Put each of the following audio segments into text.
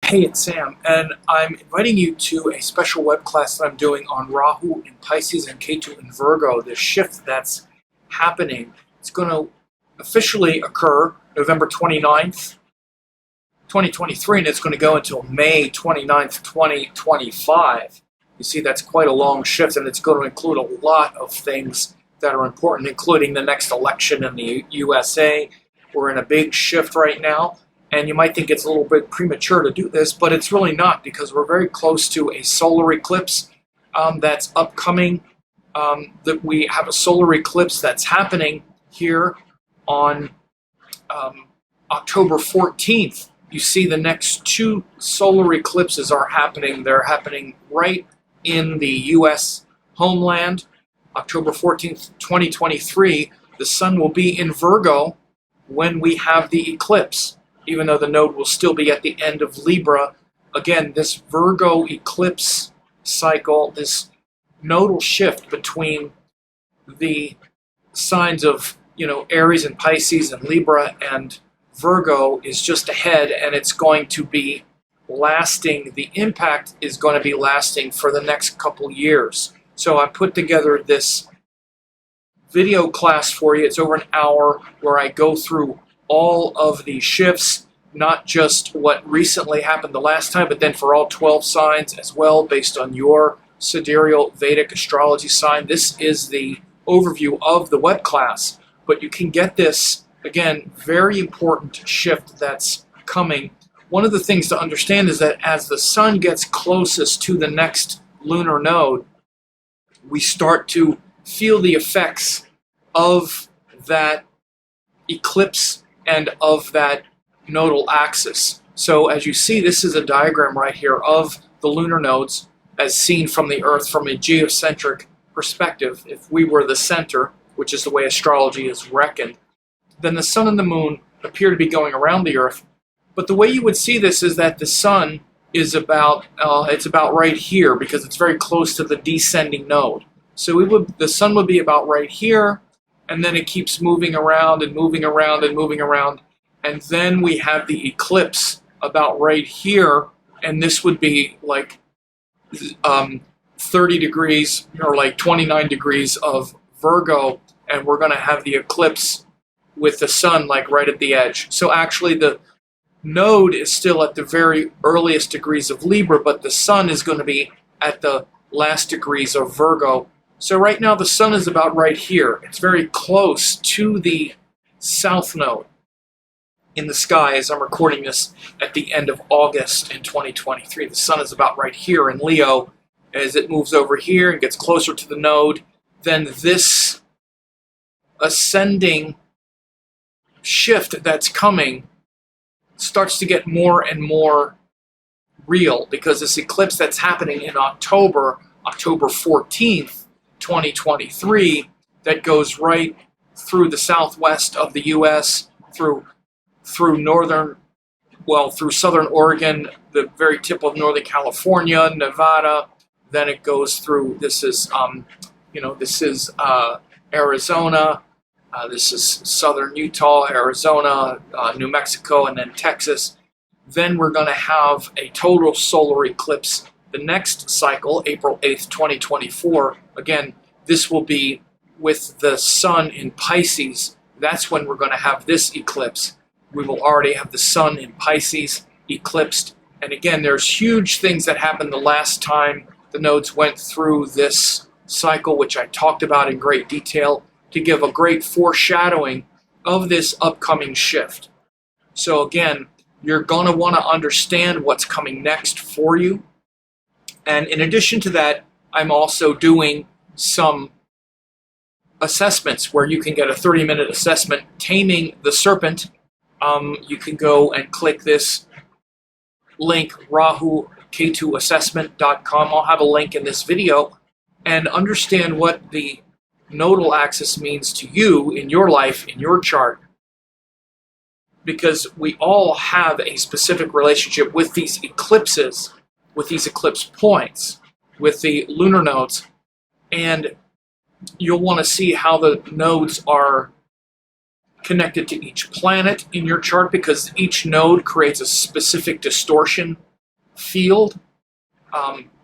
Hey, it's Sam, and I'm inviting you to a special web class that I'm doing on Rahu in Pisces and Ketu in Virgo, the shift that's happening. It's going to officially occur November 29th, 2023, and it's going to go until May 29th, 2025. You see, that's quite a long shift, and it's going to include a lot of things that are important, including the next election in the USA. We're in a big shift right now. And you might think it's a little bit premature to do this, but it's really not, because we're very close to a solar eclipse that's upcoming. That we have a solar eclipse that's happening here on October 14th. You see the next two solar eclipses are happening. They're happening right in the U.S. homeland. October 14th, 2023, the sun will be in Virgo when we have the eclipse, even though the node will still be at the end of Libra. Again, this Virgo eclipse cycle, this nodal shift between the signs of, Aries and Pisces and Libra and Virgo is just ahead, and it's going to be lasting. The impact is going to be lasting for the next couple years. So I put together this video class for you. It's over an hour where I go through all of the shifts, not just what recently happened the last time, but then for all 12 signs as well, based on your sidereal Vedic astrology sign. This is the overview of the web class, but you can get this, again, very important shift that's coming. One of the things to understand is that as the sun gets closest to the next lunar node, we start to feel the effects of that eclipse and of that nodal axis. So as you see, this is a diagram right here of the lunar nodes as seen from the Earth from a geocentric perspective. If we were the center, which is the way astrology is reckoned, then the sun and the moon appear to be going around the Earth. But the way you would see this is that the sun is about right here, because it's very close to the descending node. So the sun would be about right here, and then it keeps moving around and moving around and moving around. And then we have the eclipse about right here, and this would be like 30 degrees or like 29 degrees of Virgo, and we're going to have the eclipse with the sun like right at the edge. So actually the node is still at the very earliest degrees of Libra, but the sun is going to be at the last degrees of Virgo. So right now the sun is about right here. It's very close to the south node in the sky as I'm recording this at the end of August in 2023. The sun is about right here in Leo. As it moves over here and gets closer to the node, then this ascending shift that's coming starts to get more and more real, because this eclipse that's happening in October 14th, 2023, that goes right through the southwest of the U.S., through southern Oregon, the very tip of Northern California, Nevada. Then it goes through, this is Arizona, this is southern Utah, Arizona, New Mexico, and then Texas. Then we're going to have a total solar eclipse the next cycle, April 8th, 2024. Again, this will be with the sun in Pisces. That's when we're going to have this eclipse. We will already have the sun in Pisces eclipsed. And again, there's huge things that happened the last time the nodes went through this cycle, which I talked about in great detail, to give a great foreshadowing of this upcoming shift. So again, you're going to want to understand what's coming next for you. And in addition to that, I'm also doing some assessments where you can get a 30-minute assessment, Taming the Serpent. You can go and click this link, Rahu Ketu Assessment.com. I'll have a link in this video, and understand what the nodal axis means to you in your life, in your chart, because we all have a specific relationship with these eclipses, with these eclipse points, with the lunar nodes, and you'll want to see how the nodes are connected to each planet in your chart, because each node creates a specific distortion field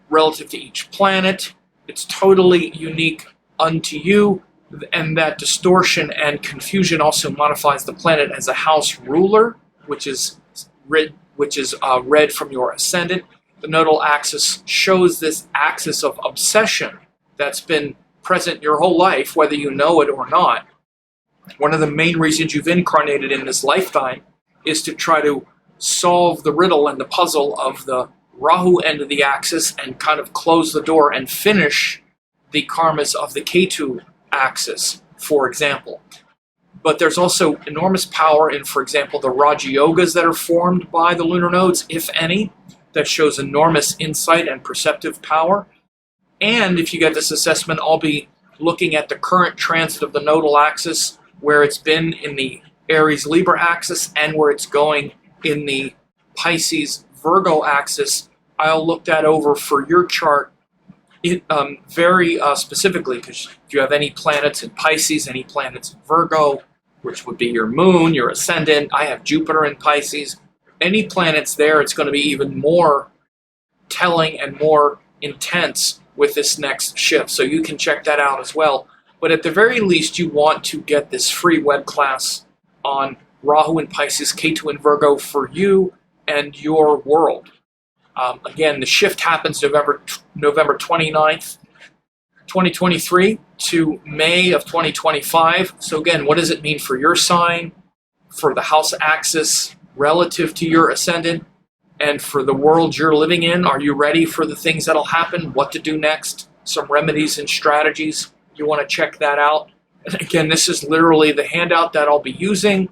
relative to each planet. It's totally unique unto you, and that distortion and confusion also modifies the planet as a house ruler, which is read from your ascendant. The nodal axis shows this axis of obsession that's been present your whole life, whether you know it or not. One of the main reasons you've incarnated in this lifetime is to try to solve the riddle and the puzzle of the Rahu end of the axis and kind of close the door and finish the karmas of the Ketu axis, for example. But there's also enormous power in, for example, the Raja Yogas that are formed by the lunar nodes, if any, that shows enormous insight and perceptive power. And if you get this assessment, I'll be looking at the current transit of the nodal axis, where it's been in the Aries-Libra axis and where it's going in the Pisces-Virgo axis. I'll look that over for your chart very specifically, because if you have any planets in Pisces, any planets in Virgo, which would be your moon, your ascendant, I have Jupiter in Pisces, any planets there, it's going to be even more telling and more intense with this next shift. So you can check that out as well. But at the very least, you want to get this free web class on Rahu in Pisces, Ketu in Virgo for you and your world. Again, the shift happens November 29th, 2023 to May of 2025. So again, what does it mean for your sign, for the house axis relative to your ascendant, and for the world you're living in? Are you ready for the things that'll happen? What to do next? Some remedies and strategies. You want to check that out. And again, this is literally the handout that I'll be using,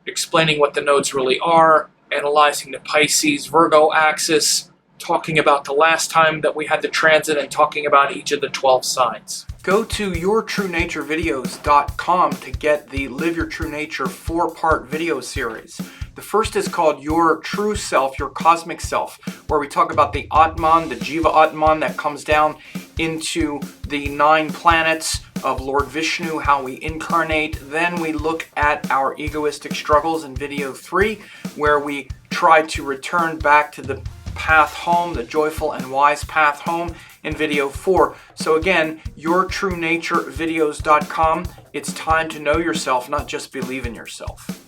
explaining what the nodes really are, analyzing the Pisces-Virgo axis, talking about the last time that we had the transit, and talking about each of the 12 signs. Go to yourtruenaturevideos.com to get the Live Your True Nature 4-part video series. The first is called Your True Self, Your Cosmic Self, where we talk about the Atman, the Jiva Atman that comes down into the 9 planets of Lord Vishnu, how we incarnate. Then we look at our egoistic struggles in video 3, where we try to return back to the path home, the joyful and wise path home, in video 4. So again, yourtruenaturevideos.com. It's time to know yourself, not just believe in yourself.